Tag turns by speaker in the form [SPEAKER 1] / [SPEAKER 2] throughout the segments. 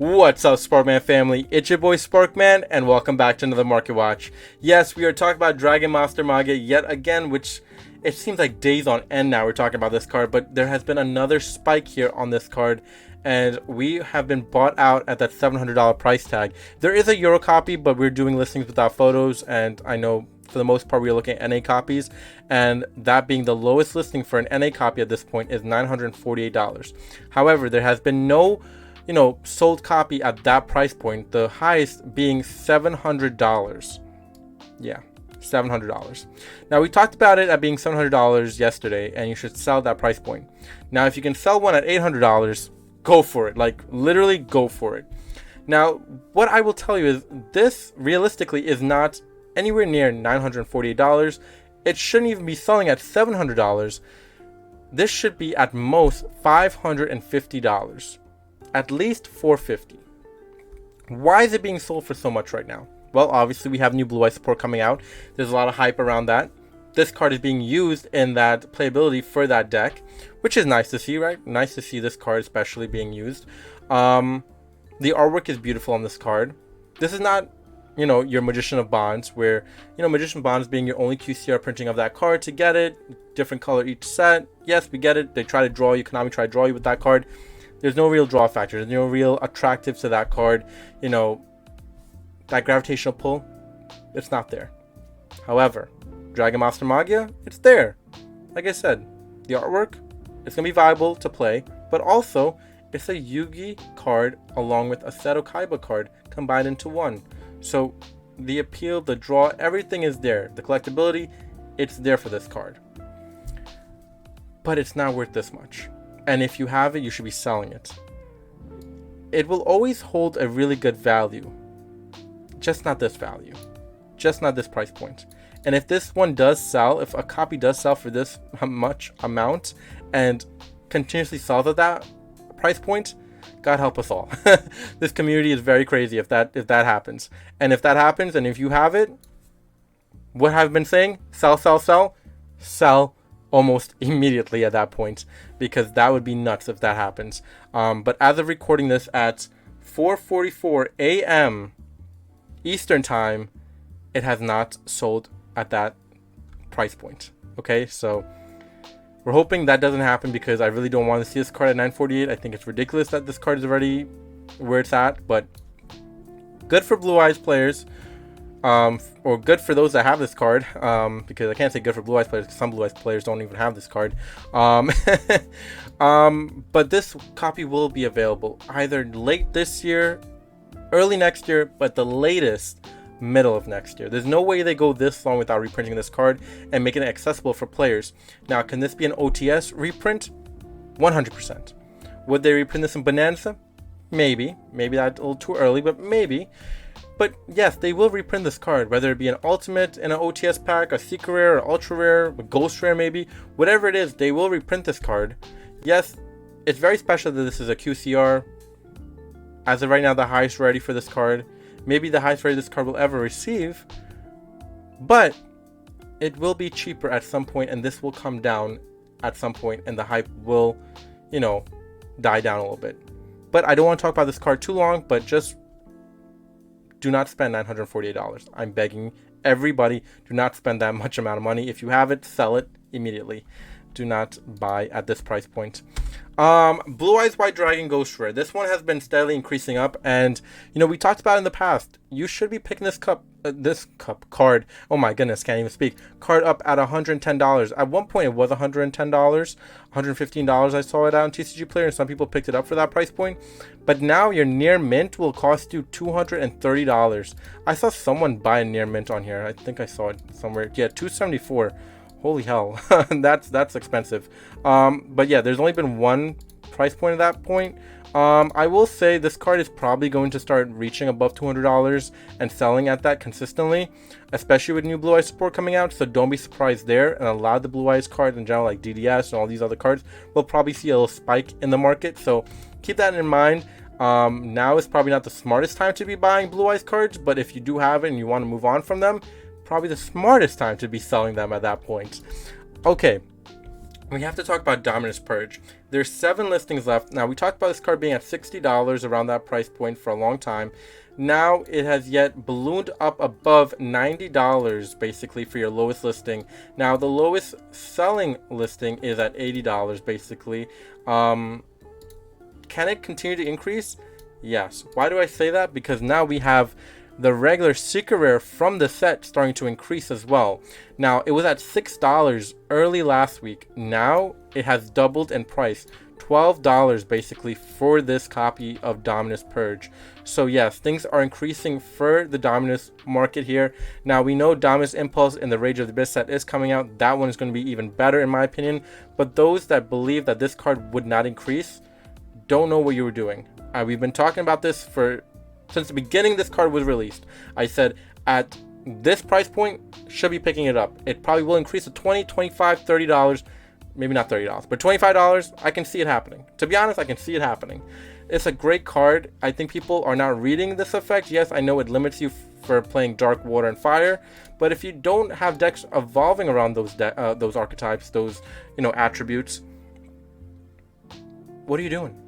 [SPEAKER 1] What's up, Sparkman family? It's your boy Sparkman, and welcome back to another Market Watch. Yes, we are talking about Dragon Master Magia yet again, which it seems like days on end now we're talking about this card, but there has been another spike here on this card, and we have been bought out at that $700 price tag. There is a Euro copy, but we're doing listings without photos, and I know for the most part we are looking at NA copies, and that being the lowest listing for an NA copy at this point is $948. However, there has been no sold copy at that price point, the highest being $700. Yeah, $700. Now, we talked about it at being $700 yesterday, and you should sell that price point. Now, if you can sell one at $800, go for it. Like, literally go for it. Now, what I will tell you is this realistically is not anywhere near $948. It shouldn't even be selling at $700. This should be at most $550. At least $450. Why is it being sold for so much right now? Well, obviously we have new blue eye support coming out. There's a lot of hype around that. This card is being used in that playability for that deck, which is nice to see, right? Nice to see this card especially being used. The artwork is beautiful on this card. This is not, your Magician of Bonds, where, Magician of Bonds being your only QCR printing of that card to get it. Different color each set. Yes, we get it. They try to draw you. Konami try to draw you with that card. There's no real draw factor. There's no real attractive to that card. That gravitational pull, it's not there. However, Dragon Master Magia, it's there. Like I said, the artwork, it's going to be viable to play, but also it's a Yugi card along with a Seto Kaiba card combined into one. So the appeal, the draw, everything is there. The collectability, it's there for this card. But it's not worth this much. And if you have it, you should be selling it. It will always hold a really good value. Just not this value. Just not this price point. And if this one does sell, if a copy does sell for this much amount and continuously sells at that price point, God help us all. This community is very crazy if that happens. And if that happens, and if you have it, what I've been saying, sell, sell, sell, sell almost immediately at that point, because that would be nuts if that happens. But as of recording this at 4:44 a.m. Eastern time, it has not sold at that price point. Okay, so we're hoping that doesn't happen, because I really don't want to see this card at 948. I think it's ridiculous that this card is already where it's at, but good for Blue Eyes players. Or good for those that have this card, because I can't say good for Blue Eyes players, because some Blue Eyes players don't even have this card. But this copy will be available either late this year, early next year, but the latest middle of next year. There's no way they go this long without reprinting this card and making it accessible for players. Now, can this be an OTS reprint? 100%. Would they reprint this in Bonanza? Maybe that's a little too early, but maybe. But yes, they will reprint this card, whether it be an Ultimate in an OTS pack, a Secret Rare, or Ultra Rare, a Ghost Rare maybe. Whatever it is, they will reprint this card. Yes, it's very special that this is a QCR. As of right now, the highest rarity for this card. Maybe the highest rarity this card will ever receive. But it will be cheaper at some point, and this will come down at some point, and the hype will, die down a little bit. But I don't want to talk about this card too long, but just do not spend $948. I'm begging everybody, do not spend that much amount of money. If you have it, sell it immediately. Do not buy at this price point. Blue Eyes White Dragon Ghost Rare. This one has been steadily increasing up, and we talked about it in the past. You should be picking this card. Oh my goodness, can't even speak. Card up at $110. At one point, it was $110, $115. I saw it out on TCG Player, and some people picked it up for that price point. But now your near mint will cost you $230. I saw someone buy a near mint on here. I think I saw it somewhere. Yeah, $274. Holy hell, that's expensive. But yeah, there's only been one price point at that point. I will say this card is probably going to start reaching above $200 and selling at that consistently, especially with new Blue Eyes support coming out. So don't be surprised there. And a lot of the Blue Eyes cards in general, like DDS and all these other cards, will probably see a little spike in the market. So keep that in mind. Now is probably not the smartest time to be buying Blue Eyes cards, but if you do have it and you want to move on from them, probably the smartest time to be selling them at that point. Okay, we have to talk about Dominus Purge. There's 7 listings left. Now, we talked about this card being at $60 around that price point for a long time. Now, it has yet ballooned up above $90 basically for your lowest listing. Now, the lowest selling listing is at $80 basically. Can it continue to increase? Yes. Why do I say that? Because now we have the regular secret rare from the set starting to increase as well. Now, it was at $6 early last week. Now it has doubled in price, $12 basically for this copy of Dominus Purge. So yes, things are increasing for the Dominus market here. Now, we know Dominus Impulse in the Rage of the Abyss set is coming out. That one is going to be even better in my opinion. But those that believe that this card would not increase don't know what you were doing. We've been talking about this since the beginning this card was released. I said at this price point, should be picking it up. It probably will increase to $20, $25, $30. Maybe not $30, but $25. I can see it happening. To be honest, I can see it happening. It's a great card. I think people are not reading this effect. Yes, I know it limits you for playing Dark, Water, and Fire, but if you don't have decks evolving around those archetypes, those attributes, what are you doing?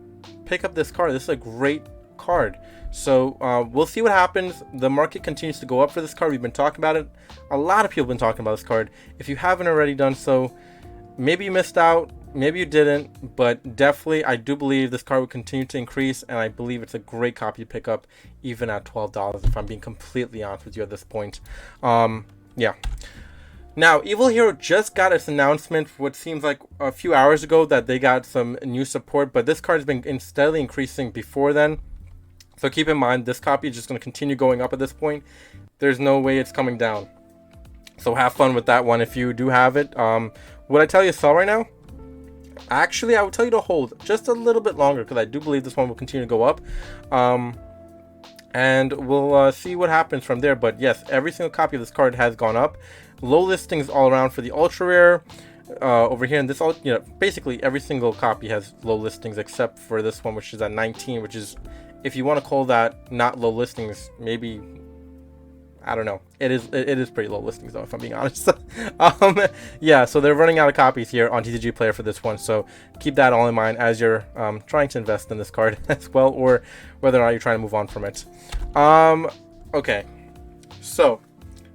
[SPEAKER 1] Pick up this card. This is a great card. So we'll see what happens. The market continues to go up for this card. We've been talking about it. A lot of people have been talking about this card. If you haven't already done so, maybe you missed out, maybe you didn't, but definitely I do believe this card will continue to increase, and I believe it's a great copy to pick up even at $12, if I'm being completely honest with you at this point. Yeah. Now, Evil Hero just got its announcement, what seems like a few hours ago, that they got some new support, but this card has been steadily increasing before then. So keep in mind, this copy is just going to continue going up at this point. There's no way it's coming down. So have fun with that one if you do have it. Would I tell you to sell right now? Actually, I would tell you to hold just a little bit longer, because I do believe this one will continue to go up. And we'll see what happens from there. But yes, every single copy of this card has gone up. Low listings all around for the ultra rare. Over here, and this basically every single copy has low listings except for this one, which is at 19, which is, if you want to call that not low listings, maybe, I don't know. It is pretty low listings though, if I'm being honest. Yeah, so they're running out of copies here on TCG Player for this one, so keep that all in mind as you're trying to invest in this card as well, or whether or not you're trying to move on from it. Okay, so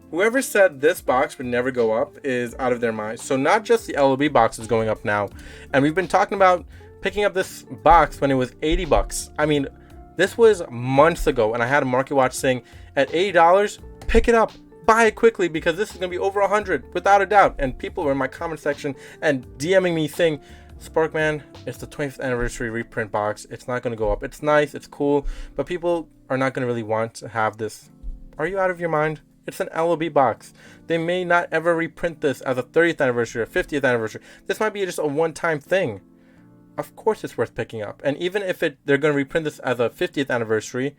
[SPEAKER 1] whoever said this box would never go up is out of their mind. So not just the LOB box is going up now, and we've been talking about picking up this box when it was $80. I mean, this was months ago, and I had a market watch saying at $80, pick it up, buy it quickly, because this is going to be over 100 without a doubt. And people were in my comment section and DMing me saying, Sparkman, it's the 25th anniversary reprint box. It's not going to go up. It's nice, it's cool, but people are not going to really want to have this. Are you out of your mind? It's an LOB box. They may not ever reprint this as a 30th anniversary or 50th anniversary. This might be just a one-time thing. Of course it's worth picking up. And even if they're going to reprint this as a 50th anniversary,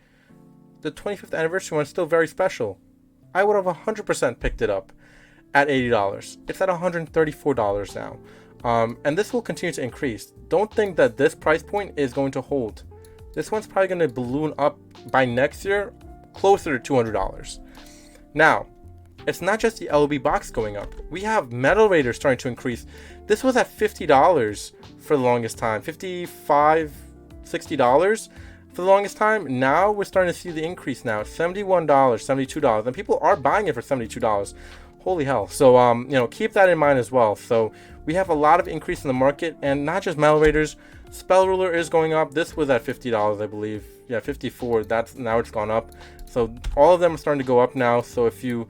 [SPEAKER 1] the 25th anniversary one is still very special. I would have 100% picked it up at $80. It's at $134 now. And this will continue to increase. Don't think that this price point is going to hold. This one's probably going to balloon up by next year closer to $200. Now, it's not just the LOB box going up. We have Metal Raiders starting to increase. This was at $50 for the longest time. $55, $60 for the longest time. Now we're starting to see the increase now. $71, $72. And people are buying it for $72. Holy hell. So, keep that in mind as well. So we have a lot of increase in the market, and not just Metal Raiders. Spell Ruler is going up. This was at $50, I believe. Yeah, $54. Now it's gone up. So all of them are starting to go up now. So if you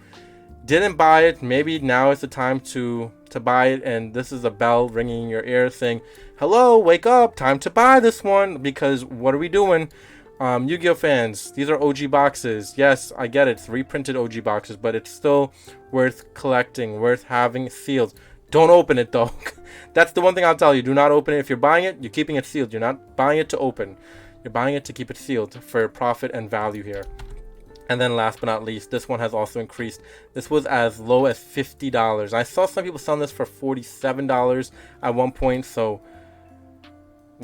[SPEAKER 1] didn't buy it, maybe now is the time to buy it, and this is a bell ringing in your ear saying, hello, wake up, time to buy this one, because what are we doing? Yu-Gi-Oh fans, these are OG boxes. Yes, I get it, it's reprinted OG boxes, but it's still worth collecting, worth having sealed. Don't open it though. That's the one thing I'll tell you. Do not open it. If you're buying it, you're keeping it sealed. You're not buying it to open. You're buying it to keep it sealed for profit and value here. And then last but not least, this one has also increased. This was as low as $50. I saw some people selling this for $47 at one point. So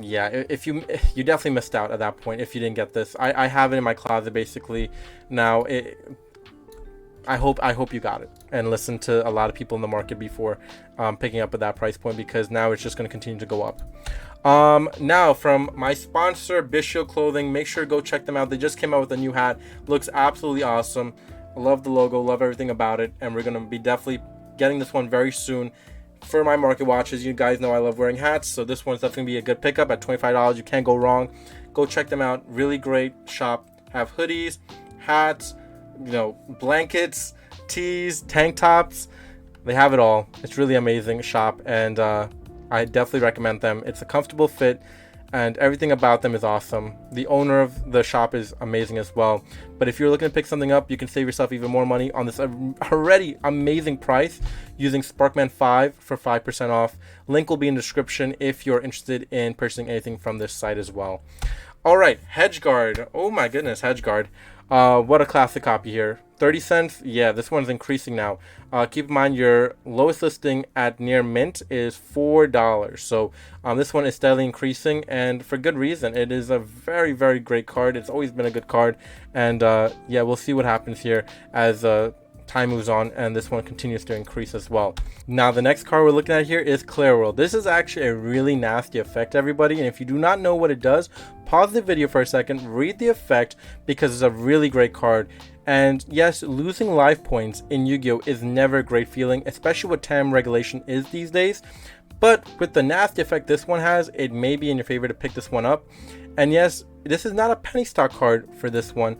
[SPEAKER 1] yeah, if you definitely missed out at that point if you didn't get this. I have it in my closet basically. Now I hope you got it and listen to a lot of people in the market before picking up at that price point, because now it's just going to continue to go up. Now from my sponsor, Bishi Clothing, make sure to go check them out. They just came out with a new hat. Looks absolutely awesome. I love the logo, love everything about it, and we're going to be definitely getting this one very soon for my market watches. You guys know I love wearing hats, so this one's definitely going to be a good pickup at $25. You can't go wrong. Go check them out. Really great shop. Have hoodies, hats, blankets, tees, tank tops. They have it all. It's really amazing shop, and I definitely recommend them. It's a comfortable fit, and everything about them is awesome. The owner of the shop is amazing as well. But if you're looking to pick something up, you can save yourself even more money on this already amazing price using Sparkman5 for 5% off. Link will be in the description if you're interested in purchasing anything from this site as well. All right, Hedge Guard. Oh my goodness, Hedge Guard. What a classic copy here. 30 cents. Yeah, this one's increasing now. Keep in mind your lowest listing at near mint is $4. So this one is steadily increasing, and for good reason. It is a very, very great card. It's always been a good card. And yeah, we'll see what happens here as time moves on and this one continues to increase as well. Now the next card we're looking at here is Clear World. This is actually a really nasty effect, everybody, and if you do not know what it does, pause the video for a second, read the effect, because it's a really great card. And yes, losing life points in Yu-Gi-Oh is never a great feeling, especially what TAM regulation is these days. But with the nasty effect this one has, it may be in your favor to pick this one up. And yes, this is not a penny stock card for this one,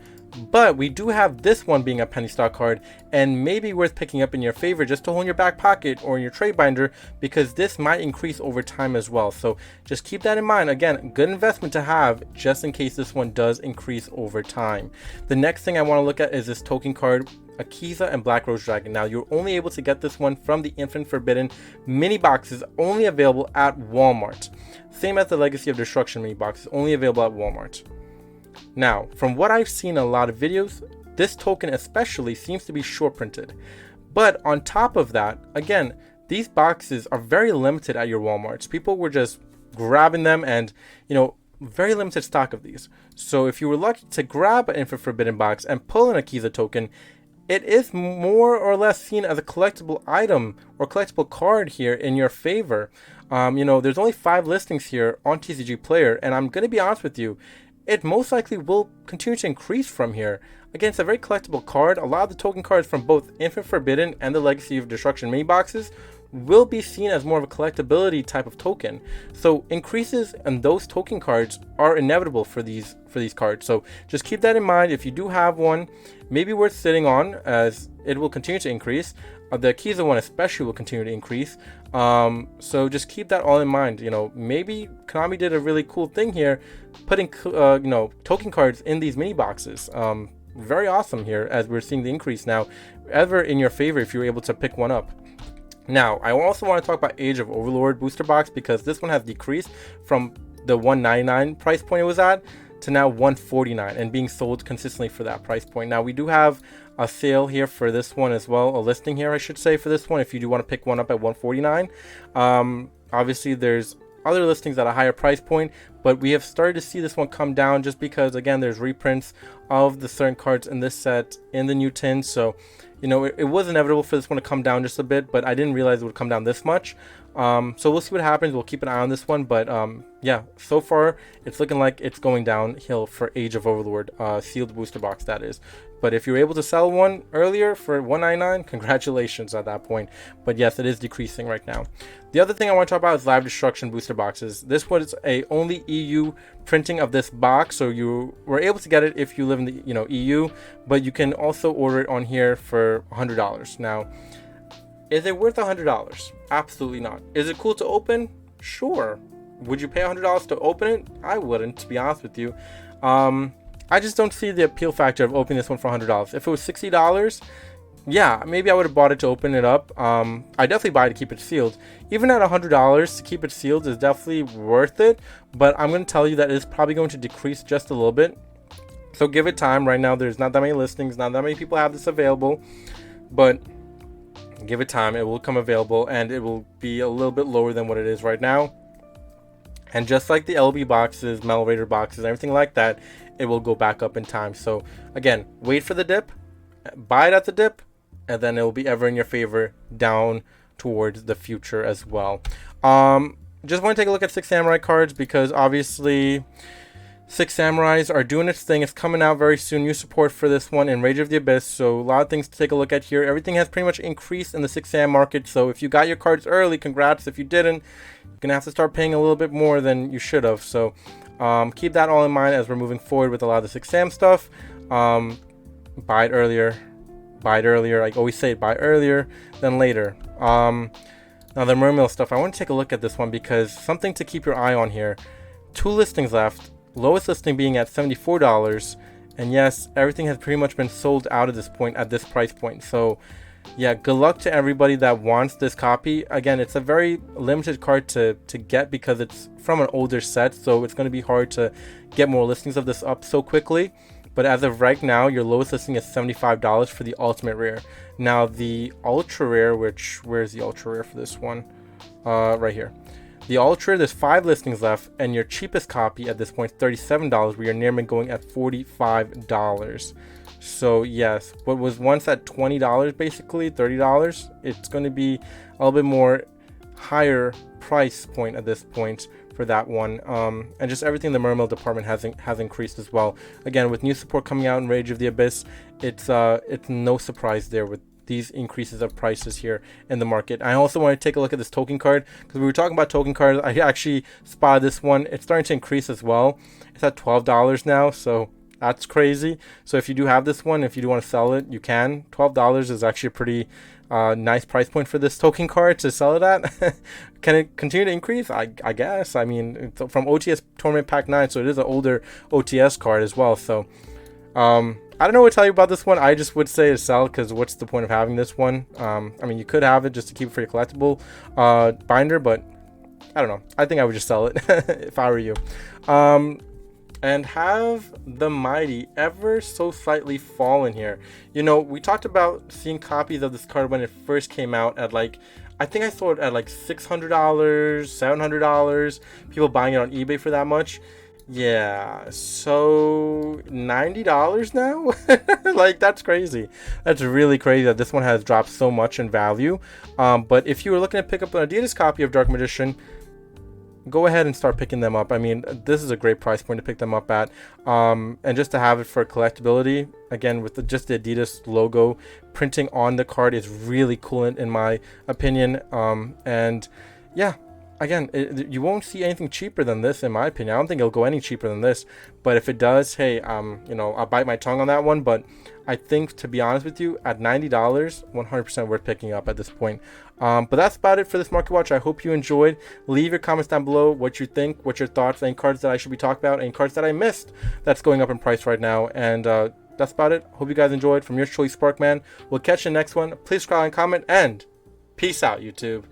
[SPEAKER 1] but we do have this one being a penny stock card, and maybe worth picking up in your favor just to hold in your back pocket or in your trade binder, because this might increase over time as well. So just keep that in mind. Again, good investment to have just in case this one does increase over time. The next thing I want to look at is this token card, Akiza and Black Rose Dragon. Now you're only able to get this one from the Infinite Forbidden mini boxes, only available at Walmart. Same as the Legacy of Destruction mini boxes, only available at Walmart. Now, from what I've seen in a lot of videos, this token especially seems to be short printed. But on top of that, again, these boxes are very limited at your Walmarts. People were just grabbing them, and very limited stock of these. So if you were lucky to grab an Infinite Forbidden box and pull an Akiza token, it is more or less seen as a collectible item or collectible card here in your favor. There's only 5 listings here on TCG Player, and I'm going to be honest with you, it most likely will continue to increase from here. Again, it's a very collectible card. A lot of the token cards from both Infinite Forbidden and the Legacy of Destruction mini boxes will be seen as more of a collectability type of token. So increases in those token cards are inevitable for these cards. So just keep that in mind. If you do have one, maybe worth sitting on, as it will continue to increase. The Akiza one especially will continue to increase. So just keep that all in mind. Maybe Konami did a really cool thing here, putting token cards in these mini boxes. Very awesome here, as we're seeing the increase now, ever in your favor if you're able to pick one up. Now, I also want to talk about Age of Overlord booster box, because this one has decreased from the $199 price point it was at to now $149, and being sold consistently for that price point. Now we do have a sale here for this one as well, a listing here I should say for this one, if you do want to pick one up at $149. Obviously there's other listings at a higher price point, but we have started to see this one come down just because, again, there's reprints of the certain cards in this set in the new tin. So it was inevitable for this one to come down just a bit, but I didn't realize it would come down this much. So we'll see what happens. We'll keep an eye on this one, but yeah, so far it's looking like it's going downhill for Age of Overlord, sealed booster box that is. But if you're able to sell one earlier for $199, congratulations at that point. But yes, it is decreasing right now. The other thing I want to talk about is Live Destruction booster boxes. This was a only EU printing of this box, so you were able to get it if you live in the EU, but you can also order it on here for $100. Now, is it worth $100? Absolutely not. Is it cool to open? Sure. Would you pay $100 to open it? I wouldn't, to be honest with you. I just don't see the appeal factor of opening this one for $100. If it was $60, yeah, maybe I would have bought it to open it up. I definitely buy it to keep it sealed. Even at $100 to keep it sealed is definitely worth it, but I'm going to tell you that it's probably going to decrease just a little bit. So give it time. Right now there's not that many listings, not that many people have this available, but give it time. It will come available, and it will be a little bit lower than what it is right now. And just like the LB boxes, Metal Raider boxes, everything like that, it will go back up in time. So again, wait for the dip, buy it at the dip, and then it will be ever in your favor down towards the future as well. Just want to take a look at Six Samurai cards because obviously Six Samurais are doing its thing. It's coming out very soon. New support for this one in Rage of the Abyss. So a lot of things to take a look at here. Everything has pretty much increased in the Six Sam market. So if you got your cards early, congrats. If you didn't, you're going to have to start paying a little bit more than you should have. So keep that all in mind as we're moving forward with a lot of the Six Sam stuff. Buy it earlier. Buy it earlier. I always say buy earlier than later. Now the Mermail stuff, I want to take a look at this one because something to keep your eye on here. 2 listings left, lowest listing being at $74, and yes, everything has pretty much been sold out at this point, at this price point. So yeah, good luck to everybody that wants this copy. Again, it's a very limited card to get because it's from an older set, so it's going to be hard to get more listings of this up so quickly. But as of right now, your lowest listing is $75 for the ultimate rare. Now the ultra rare, where's the ultra rare for this one? Right here. The ultra, there's 5 listings left, and your cheapest copy at this point is $37, where your Nearman going at $45. So yes, what was once at $20, basically $30, it's going to be a little bit more higher price point at this point for that one. And just everything in the Mermail department has increased as well. Again, with new support coming out in Rage of the Abyss, it's no surprise there with these increases of prices here in the market. I also want to take a look at this token card because we were talking about token cards. I actually spotted this one. It's starting to increase as well. It's at $12 now, so that's crazy. So if you do have this one, if you do want to sell it, you can. $12 is actually a pretty nice price point for this token card to sell it at. Can it continue to increase? I guess. I mean, it's from OTS Tournament Pack 9, so it is an older OTS card as well. So I don't know what to tell you about this one. I just would say to sell because what's the point of having this one? I mean, you could have it just to keep it for your collectible binder, but I don't know. I think I would just sell it if I were you. And have the mighty ever so slightly fallen here. You know, we talked about seeing copies of this card when it first came out at like, I think I saw it at like $600, $700. People buying it on eBay for that much. Yeah, so $90 now? Like, that's crazy. That's really crazy that this one has dropped so much in value. But if you were looking to pick up an Adidas copy of Dark Magician, go ahead and start picking them up. I mean, this is a great price point to pick them up at. And just to have it for collectability, again, with just the Adidas logo printing on the card is really cool in my opinion. And yeah, again, you won't see anything cheaper than this, in my opinion. I don't think it'll go any cheaper than this. But if it does, hey, you know, I'll bite my tongue on that one. But I think, to be honest with you, at $90, 100% worth picking up at this point. But that's about it for this Market Watch. I hope you enjoyed. Leave your comments down below what you think, what's your thoughts, any cards that I should be talking about, any cards that I missed that's going up in price right now. And that's about it. Hope you guys enjoyed. From yours truly, Sparkman. We'll catch you in the next one. Please subscribe and comment, and peace out, YouTube.